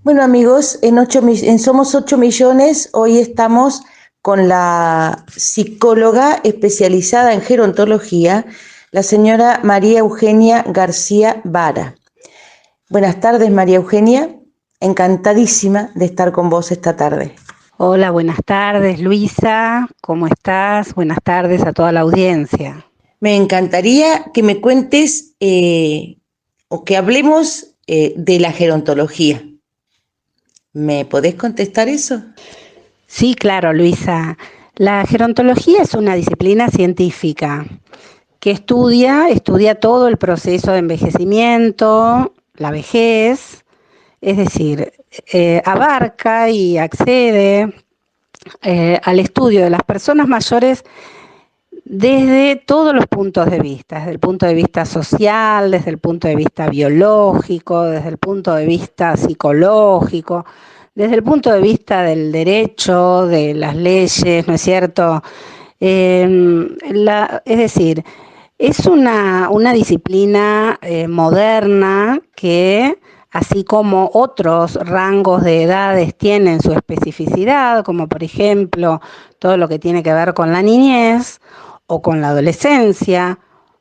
Bueno amigos, en Somos 8 millones, hoy estamos con la psicóloga especializada en gerontología, la señora María Eugenia García Vara. Buenas tardes María Eugenia, encantadísima de estar con vos esta tarde. Hola, buenas tardes, Luisa. ¿Cómo estás? Buenas tardes a toda la audiencia. Me encantaría que me cuentes o que hablemos de la gerontología. ¿Me podés contestar eso? Sí, claro, Luisa. La gerontología es una disciplina científica que estudia todo el proceso de envejecimiento, la vejez, es decir, abarca y accede al estudio de las personas mayores desde todos los puntos de vista, desde el punto de vista social, desde el punto de vista biológico, desde el punto de vista psicológico, desde el punto de vista del derecho, de las leyes, ¿no es cierto? Es decir, es una disciplina moderna que, así como otros rangos de edades tienen su especificidad, como por ejemplo todo lo que tiene que ver con la niñez, o con la adolescencia,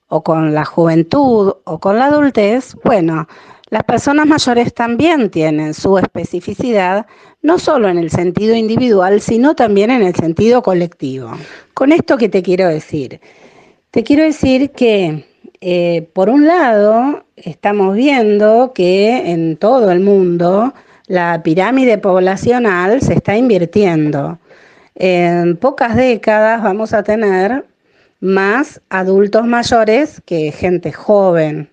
o con la juventud, o con la adultez, bueno, las personas mayores también tienen su especificidad, no solo en el sentido individual, sino también en el sentido colectivo. ¿Con esto qué te quiero decir? Te quiero decir que, por un lado, estamos viendo que en todo el mundo la pirámide poblacional se está invirtiendo. En pocas décadas vamos a tener más adultos mayores que gente joven.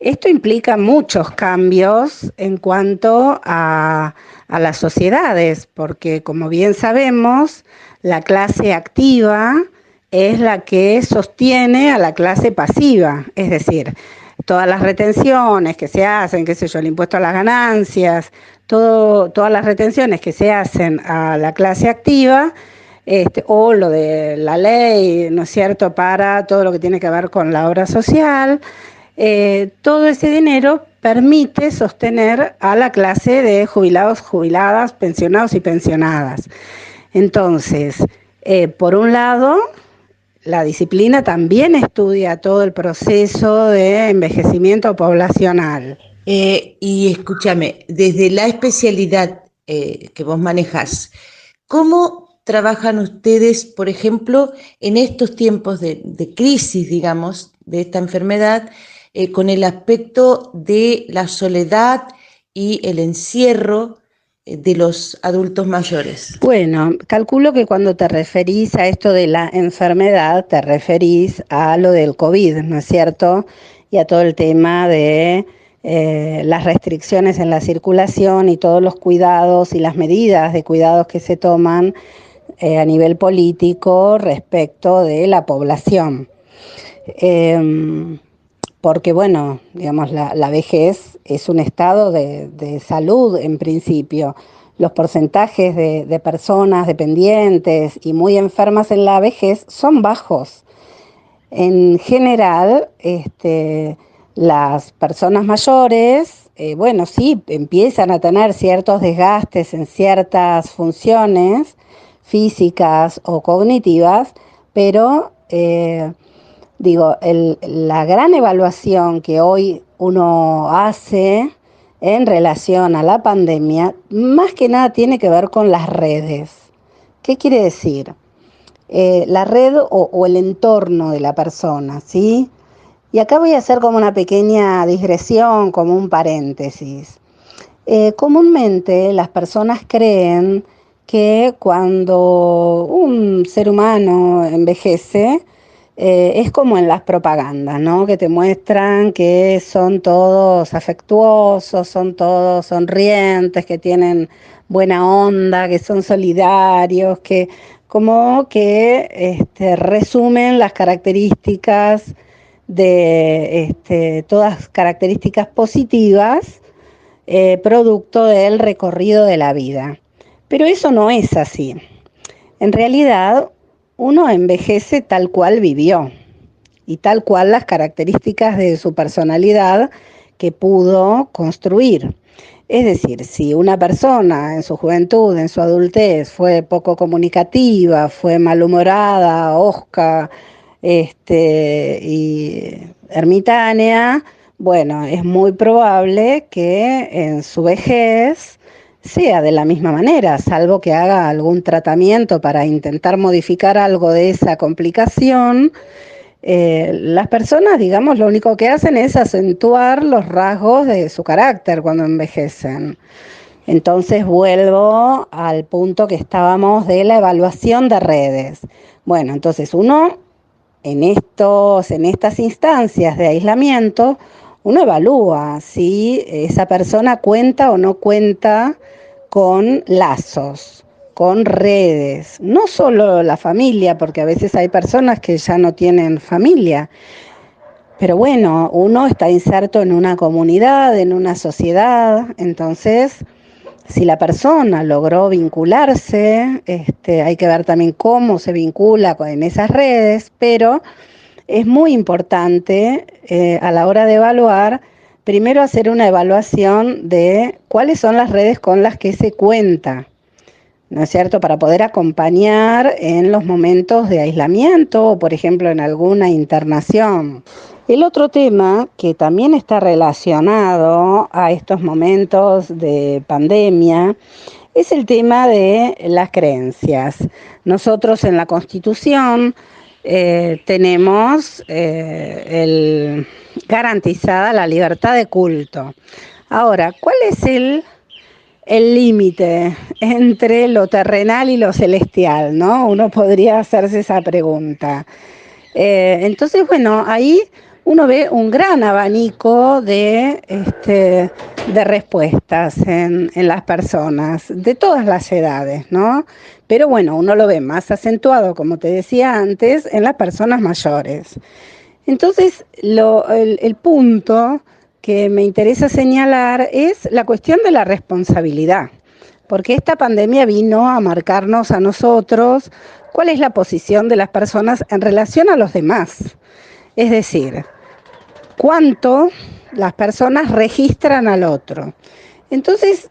Esto implica muchos cambios en cuanto a las sociedades, porque como bien sabemos, la clase activa es la que sostiene a la clase pasiva, es decir, todas las retenciones que se hacen, qué sé yo, el impuesto a las ganancias, todas las retenciones que se hacen a la clase activa, o lo de la ley, ¿no es cierto?, para todo lo que tiene que ver con la obra social, todo ese dinero permite sostener a la clase de jubilados, jubiladas, pensionados y pensionadas. Entonces, por un lado, la disciplina también estudia todo el proceso de envejecimiento poblacional. Y escúchame, desde la especialidad que vos manejás, ¿cómo trabajan ustedes, por ejemplo, en estos tiempos de crisis, digamos, de esta enfermedad, con el aspecto de la soledad y el encierro de los adultos mayores? Bueno, calculo que cuando te referís a esto de la enfermedad, te referís a lo del COVID, ¿no es cierto? Y a todo el tema de las restricciones en la circulación y todos los cuidados y las medidas de cuidados que se toman a nivel político respecto de la población. Porque, bueno, digamos, la vejez es un estado de salud en principio. Los porcentajes de personas dependientes y muy enfermas en la vejez son bajos. En general, las personas mayores, bueno, sí, empiezan a tener ciertos desgastes en ciertas funciones físicas o cognitivas, pero la gran evaluación que hoy uno hace en relación a la pandemia, más que nada tiene que ver con las redes. ¿Qué quiere decir? La red o el entorno de la persona, ¿sí? Y acá voy a hacer como una pequeña digresión, como un paréntesis. Comúnmente las personas creen que cuando un ser humano envejece, es como en las propagandas, ¿no? Que te muestran que son todos afectuosos, son todos sonrientes, que tienen buena onda, que son solidarios, que como que resumen las características de todas características positivas, producto del recorrido de la vida. Pero eso no es así. En realidad, uno envejece tal cual vivió y tal cual las características de su personalidad que pudo construir. Es decir, si una persona en su juventud, en su adultez, fue poco comunicativa, fue malhumorada, hosca, y ermitaña, bueno, es muy probable que en su vejez sea de la misma manera, salvo que haga algún tratamiento para intentar modificar algo de esa complicación. Las personas, digamos, lo único que hacen es acentuar los rasgos de su carácter cuando envejecen. Entonces vuelvo al punto que estábamos de la evaluación de redes. Bueno, entonces uno en estas instancias de aislamiento, uno evalúa si esa persona cuenta o no cuenta con lazos, con redes, no solo la familia, porque a veces hay personas que ya no tienen familia, pero bueno, uno está inserto en una comunidad, en una sociedad, entonces si la persona logró vincularse, hay que ver también cómo se vincula en esas redes, pero es muy importante a la hora de evaluar, primero hacer una evaluación de cuáles son las redes con las que se cuenta, ¿no es cierto? Para poder acompañar en los momentos de aislamiento o, por ejemplo, en alguna internación. El otro tema que también está relacionado a estos momentos de pandemia es el tema de las creencias. Nosotros en la Constitución tenemos garantizada la libertad de culto. Ahora, ¿cuál es el límite entre lo terrenal y lo celestial, ¿no? Uno podría hacerse esa pregunta. Entonces, bueno, ahí uno ve un gran abanico de respuestas en las personas, de todas las edades, ¿no? Pero bueno, uno lo ve más acentuado, como te decía antes, en las personas mayores. Entonces, el punto que me interesa señalar es la cuestión de la responsabilidad, porque esta pandemia vino a marcarnos a nosotros cuál es la posición de las personas en relación a los demás. Es decir, cuánto las personas registran al otro. Entonces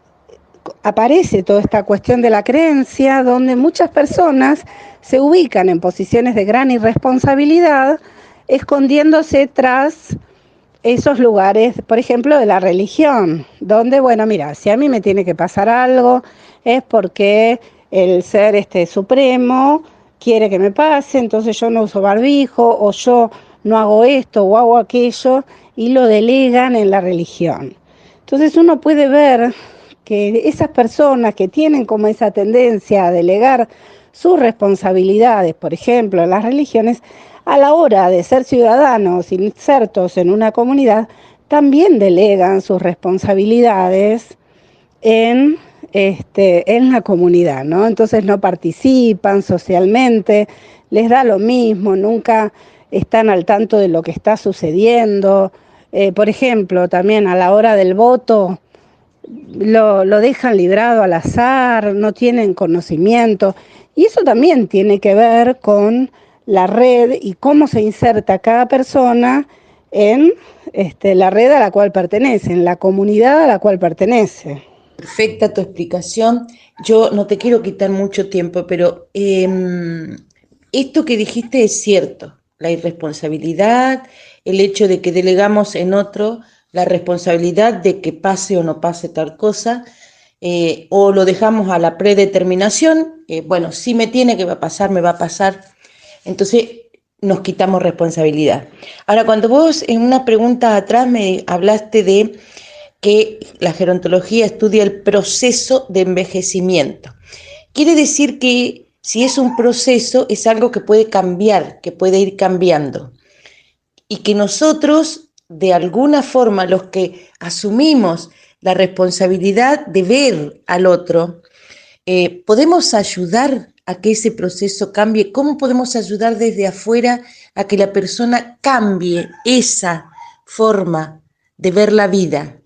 aparece toda esta cuestión de la creencia, donde muchas personas se ubican en posiciones de gran irresponsabilidad, escondiéndose tras esos lugares, por ejemplo, de la religión, donde, bueno, mira, si a mí me tiene que pasar algo, es porque el ser supremo quiere que me pase, entonces yo no uso barbijo, o yo no hago esto, o hago aquello, y lo delegan en la religión. Entonces uno puede ver que esas personas que tienen como esa tendencia a delegar sus responsabilidades, por ejemplo, en las religiones, a la hora de ser ciudadanos insertos en una comunidad, también delegan sus responsabilidades en la comunidad, ¿no? Entonces no participan socialmente, les da lo mismo, nunca están al tanto de lo que está sucediendo. Por ejemplo, también a la hora del voto, lo dejan librado al azar, no tienen conocimiento, y eso también tiene que ver con la red y cómo se inserta cada persona en la red a la cual pertenece, en la comunidad a la cual pertenece. Perfecta tu explicación. Yo no te quiero quitar mucho tiempo, pero esto que dijiste es cierto. La irresponsabilidad, el hecho de que delegamos en otro la responsabilidad de que pase o no pase tal cosa, o lo dejamos a la predeterminación, bueno, si me tiene que pasar, me va a pasar. Entonces nos quitamos responsabilidad. Ahora, cuando vos en una pregunta atrás me hablaste de que la gerontología estudia el proceso de envejecimiento. Quiere decir que si es un proceso, es algo que puede cambiar, que puede ir cambiando. Y que nosotros, de alguna forma, los que asumimos la responsabilidad de ver al otro, podemos ayudar a que ese proceso cambie. ¿Cómo podemos ayudar desde afuera a que la persona cambie esa forma de ver la vida?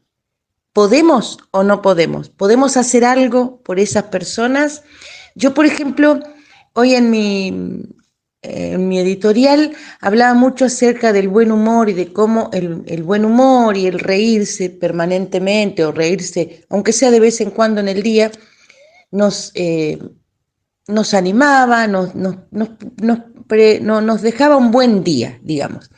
¿Podemos o no podemos? ¿Podemos hacer algo por esas personas? Yo, por ejemplo, hoy en mi editorial hablaba mucho acerca del buen humor y de cómo el buen humor y el reírse permanentemente o reírse, aunque sea de vez en cuando en el día, nos, nos animaba, nos dejaba un buen día, digamos.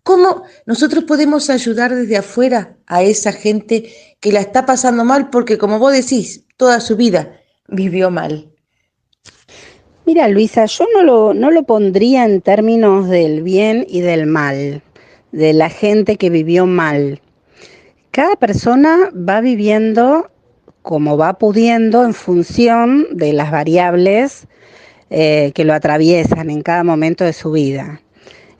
¿Cómo nosotros podemos ayudar desde afuera a esa gente que la está pasando mal porque, como vos decís, toda su vida vivió mal? Mira, Luisa, yo no lo pondría en términos del bien y del mal, de la gente que vivió mal. Cada persona va viviendo como va pudiendo en función de las variables que lo atraviesan en cada momento de su vida.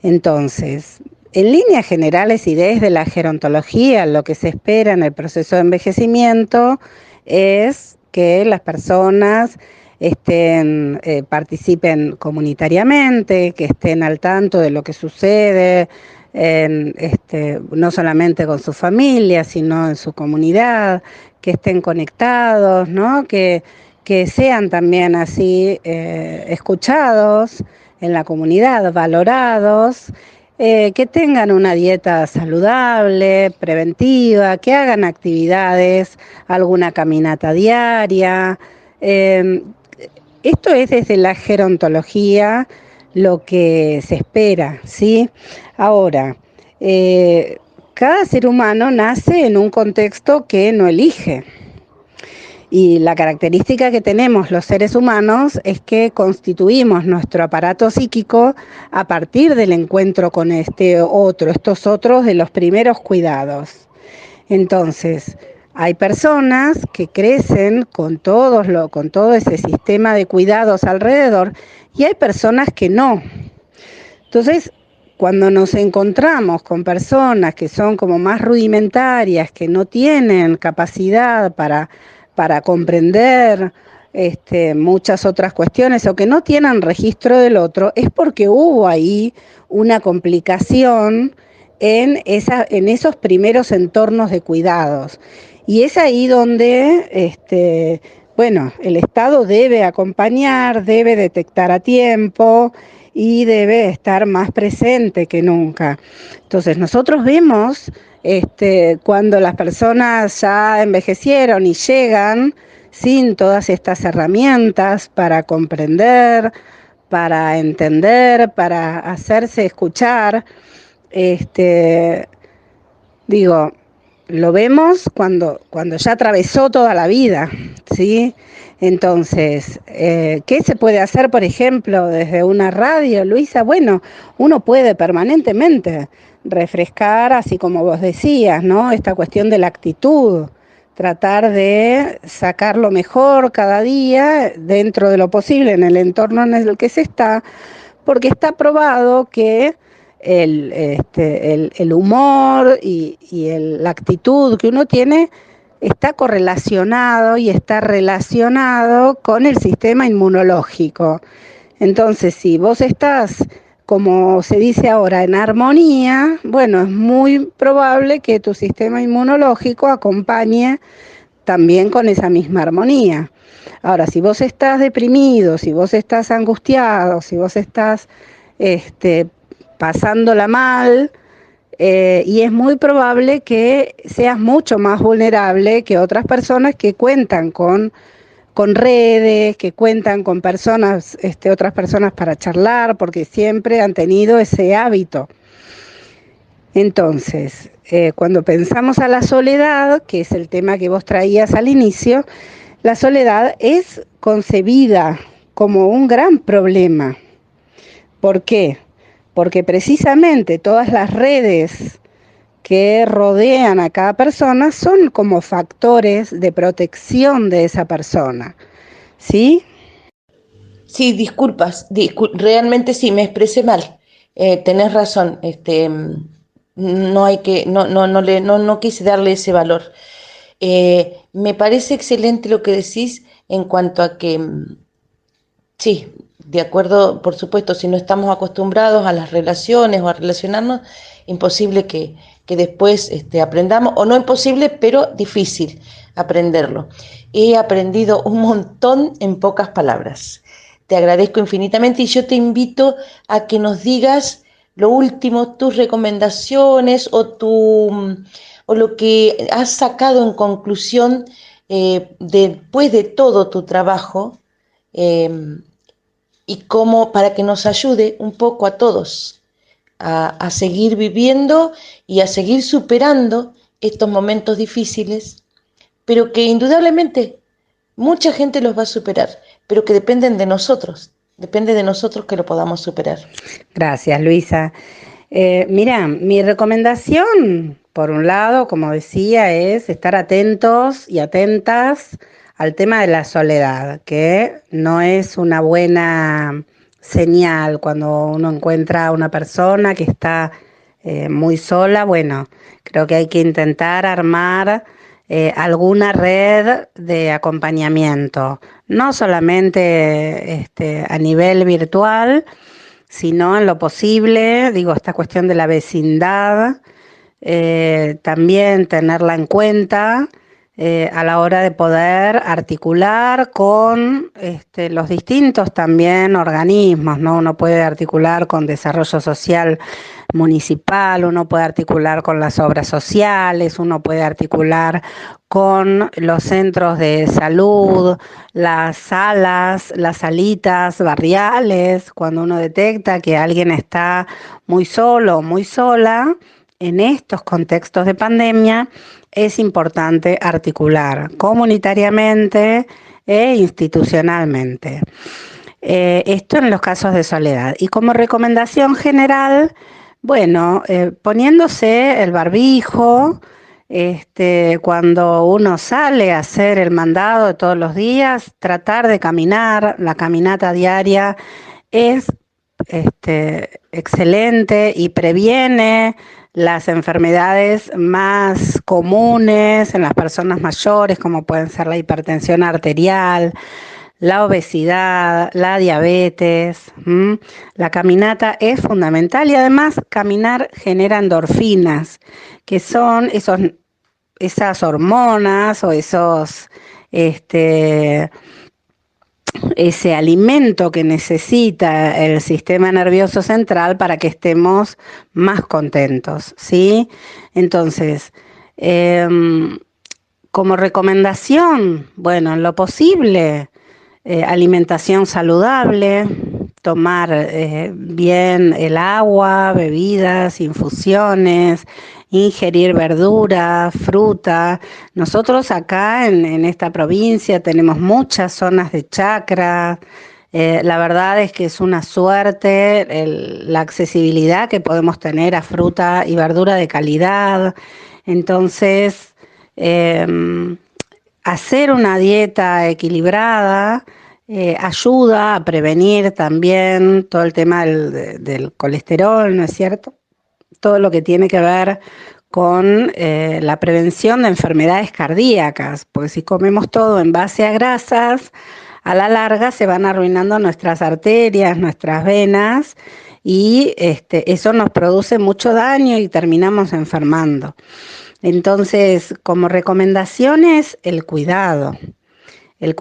Entonces, en líneas generales y desde la gerontología, lo que se espera en el proceso de envejecimiento es que las personas participen comunitariamente, que estén al tanto de lo que sucede, no solamente con su familia, sino en su comunidad, que estén conectados, ¿no? Que sean también así escuchados en la comunidad, valorados, que tengan una dieta saludable, preventiva, que hagan actividades, alguna caminata diaria. Esto es desde la gerontología lo que se espera, ¿sí? Ahora, cada ser humano nace en un contexto que no elige. Y la característica que tenemos los seres humanos es que constituimos nuestro aparato psíquico a partir del encuentro con estos otros de los primeros cuidados. Entonces, hay personas que crecen con todo ese sistema de cuidados alrededor y hay personas que no. Entonces, cuando nos encontramos con personas que son como más rudimentarias, que no tienen capacidad para comprender muchas otras cuestiones o que no tienen registro del otro, es porque hubo ahí una complicación en esos primeros entornos de cuidados. Y es ahí donde el Estado debe acompañar, debe detectar a tiempo y debe estar más presente que nunca. Entonces nosotros vemos cuando las personas ya envejecieron y llegan sin todas estas herramientas para comprender, para entender, para hacerse escuchar, lo vemos cuando ya atravesó toda la vida, ¿sí? Entonces, ¿qué se puede hacer, por ejemplo, desde una radio, Luisa? Bueno, uno puede permanentemente refrescar, así como vos decías, ¿no? Esta cuestión de la actitud, tratar de sacar lo mejor cada día dentro de lo posible en el entorno en el que se está, porque está probado que el humor y la actitud que uno tiene está correlacionado y está relacionado con el sistema inmunológico. Entonces, si vos estás, como se dice ahora, en armonía, bueno, es muy probable que tu sistema inmunológico acompañe también con esa misma armonía. Ahora, si vos estás deprimido, si vos estás angustiado, si vos estás pasándola mal, y es muy probable que seas mucho más vulnerable que otras personas que cuentan con redes, que cuentan con personas, otras personas para charlar, porque siempre han tenido ese hábito. Entonces, cuando pensamos a la soledad, que es el tema que vos traías al inicio, la soledad es concebida como un gran problema. ¿Por qué? Porque precisamente todas las redes que rodean a cada persona son como factores de protección de esa persona, ¿sí? Sí, disculpas, realmente sí, me expresé mal. Tenés razón, no quise darle ese valor. Me parece excelente lo que decís en cuanto a que, sí, de acuerdo, por supuesto, si no estamos acostumbrados a las relaciones o a relacionarnos, imposible que después aprendamos, o no imposible, pero difícil aprenderlo. He aprendido un montón en pocas palabras. Te agradezco infinitamente y yo te invito a que nos digas lo último, tus recomendaciones o lo que has sacado en conclusión después de todo tu trabajo eh, y cómo para que nos ayude un poco a todos a seguir viviendo y a seguir superando estos momentos difíciles, pero que indudablemente mucha gente los va a superar, pero que depende de nosotros que lo podamos superar. Gracias, Luisa. Mira, mi recomendación, por un lado, como decía, es estar atentos y atentas al tema de la soledad, que no es una buena señal cuando uno encuentra a una persona que está muy sola. Bueno, creo que hay que intentar armar alguna red de acompañamiento, no solamente a nivel virtual, sino en lo posible, digo, esta cuestión de la vecindad, también tenerla en cuenta a la hora de poder articular con los distintos también organismos, ¿no? Uno puede articular con desarrollo social municipal, uno puede articular con las obras sociales, uno puede articular con los centros de salud, las salas, las salitas barriales, cuando uno detecta que alguien está muy solo o muy sola. En estos contextos de pandemia es importante articular comunitariamente e institucionalmente. Esto en los casos de soledad. Y como recomendación general, bueno, poniéndose el barbijo, cuando uno sale a hacer el mandado de todos los días, tratar de caminar, la caminata diaria es excelente y previene las enfermedades más comunes en las personas mayores, como pueden ser la hipertensión arterial, la obesidad, la diabetes. La caminata es fundamental y además caminar genera endorfinas, que son esas hormonas o ese alimento que necesita el sistema nervioso central para que estemos más contentos, ¿sí? Entonces, como recomendación, bueno, en lo posible, alimentación saludable, tomar bien el agua, bebidas, infusiones, ingerir verdura, fruta. Nosotros acá en esta provincia tenemos muchas zonas de chacra. La verdad es que es una suerte la accesibilidad que podemos tener a fruta y verdura de calidad. Entonces, hacer una dieta equilibrada ayuda a prevenir también todo el tema del colesterol, ¿no es cierto? Todo lo que tiene que ver con la prevención de enfermedades cardíacas, porque si comemos todo en base a grasas, a la larga se van arruinando nuestras arterias, nuestras venas, y eso nos produce mucho daño y terminamos enfermando. Entonces, como recomendaciones, el cuidado del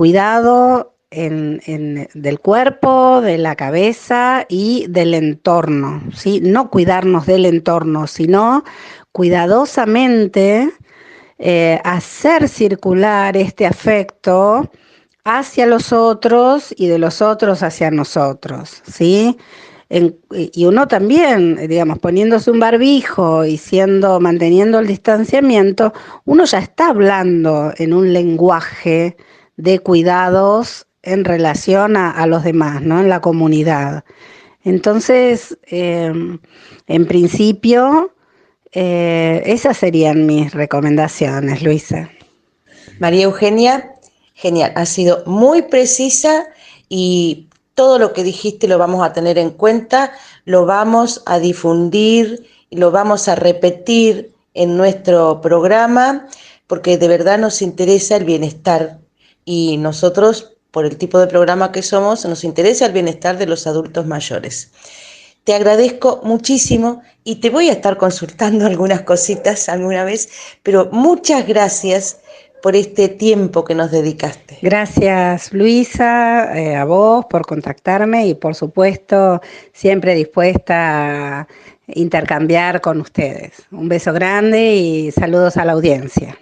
cuerpo, de la cabeza y del entorno, ¿sí? No cuidarnos del entorno, sino cuidadosamente hacer circular este afecto hacia los otros y de los otros hacia nosotros, ¿sí? Y uno también, digamos, poniéndose un barbijo y manteniendo el distanciamiento, uno ya está hablando en un lenguaje de cuidados en relación a los demás, ¿no? En la comunidad. Entonces, en principio, esas serían mis recomendaciones, Luisa. María Eugenia, genial, ha sido muy precisa y todo lo que dijiste lo vamos a tener en cuenta, lo vamos a difundir, lo vamos a repetir en nuestro programa, porque de verdad nos interesa el bienestar y nosotros, por el tipo de programa que somos, nos interesa el bienestar de los adultos mayores. Te agradezco muchísimo y te voy a estar consultando algunas cositas alguna vez, pero muchas gracias por este tiempo que nos dedicaste. Gracias, Luisa, a vos por contactarme y por supuesto siempre dispuesta a intercambiar con ustedes. Un beso grande y saludos a la audiencia.